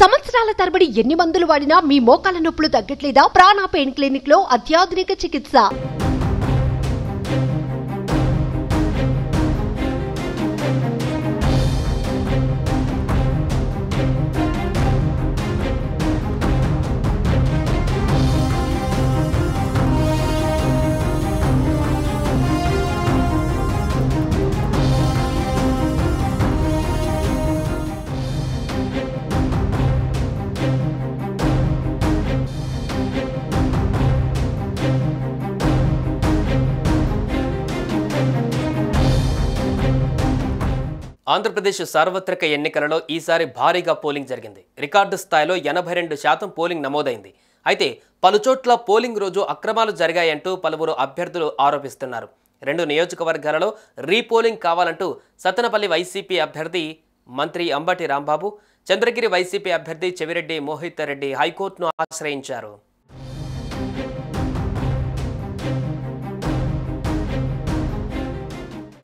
సంవత్సరాల తరబడి ఎన్ని మందులు వాడినా మీ మోకాల నొప్పులు తగ్గట్లేదా? ప్రాణ పెయిన్ క్లినిక్ లో అత్యాధునిక చికిత్స. ఆంధ్రప్రదేశ్ సార్వత్రిక ఎన్నికలలో ఈసారి భారీగా పోలింగ్ జరిగింది. రికార్డు స్థాయిలో 82% పోలింగ్ నమోదైంది. అయితే పలుచోట్ల పోలింగ్ రోజు అక్రమాలు జరిగాయంటూ పలువురు అభ్యర్థులు ఆరోపిస్తున్నారు. 2 నియోజకవర్గాలలో రీపోలింగ్ కావాలంటూ సత్తెనపల్లి వైసీపీ అభ్యర్థి మంత్రి అంబటి రాంబాబు, చంద్రగిరి వైసీపీ అభ్యర్థి చెవిరెడ్డి మోహిత్ రెడ్డి హైకోర్టును ఆశ్రయించారు.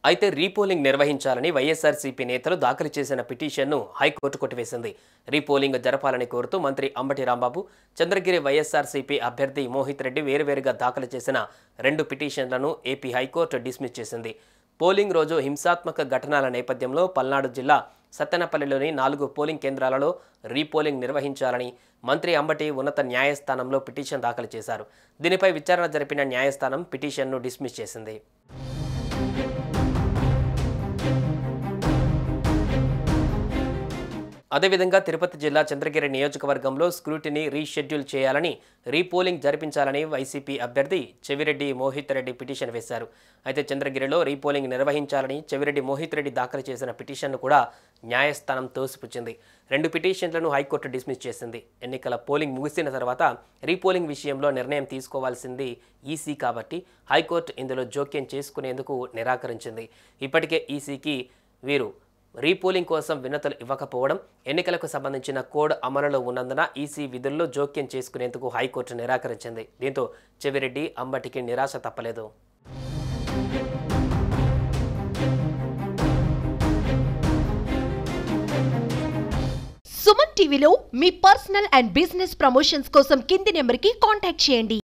అయితే రీపోలింగ్ నిర్వహించాలని వైఎస్ఆర్సీపీ నేతలు దాఖలు చేసిన పిటిషన్ను హైకోర్టు కొట్టివేసింది. రీపోలింగ్ జరపాలని కోరుతూ మంత్రి అంబటి రాంబాబు, చంద్రగిరి వైఎస్ఆర్సీపీ అభ్యర్థి మోహిత్ రెడ్డి వేరువేరుగా దాఖలు చేసిన 2 పిటిషన్లను ఏపీ హైకోర్టు డిస్మిస్ చేసింది. పోలింగ్ రోజు హింసాత్మక ఘటనల నేపథ్యంలో పల్నాడు జిల్లా సత్తెనపల్లిలోని 4 పోలింగ్ కేంద్రాలలో రీపోలింగ్ నిర్వహించాలని మంత్రి అంబటి ఉన్నత న్యాయస్థానంలో పిటిషన్ దాఖలు చేశారు. దీనిపై విచారణ జరిపిన న్యాయస్థానం పిటిషన్ను డిస్మిస్ చేసింది. అదేవిధంగా తిరుపతి జిల్లా చంద్రగిరి నియోజకవర్గంలో స్క్రూటినీ రీషెడ్యూల్ చేయాలని, రీపోలింగ్ జరిపించాలని వైసీపీ అభ్యర్థి చెవిరెడ్డి మోహిత్ రెడ్డి పిటిషన్ వేశారు. అయితే చంద్రగిరిలో రీపోలింగ్ నిర్వహించాలని చెవిరెడ్డి మోహిత్ రెడ్డి దాఖలు చేసిన పిటిషన్ను కూడా న్యాయస్థానం తోసిపుచ్చింది. 2 పిటిషన్లను హైకోర్టు డిస్మిస్ చేసింది. ఎన్నికల పోలింగ్ ముగిసిన తర్వాత రీపోలింగ్ విషయంలో నిర్ణయం తీసుకోవాల్సింది ఈసీ కాబట్టి హైకోర్టు ఇందులో జోక్యం చేసుకునేందుకు నిరాకరించింది. ఇప్పటికే ఈసీకి వీరు రీపోలింగ్ కోసం వినతులు ఇవ్వకపోవడం, ఎన్నికలకు సంబంధించిన కోడ్ అమలులో ఉన్నందున ఈసీ విధుల్లో జోక్యం చేసుకునేందుకు హైకోర్టు నిరాకరించింది. దీంతో చెవిరెడ్డి అంబటికి నిరాశ తప్పలేదు. సుమన్ టీవీలో మీ పర్సనల్ అండ్ బిజినెస్ ప్రమోషన్స్ కోసం కింది నెంబర్కి కాంటాక్ట్ చేయండి.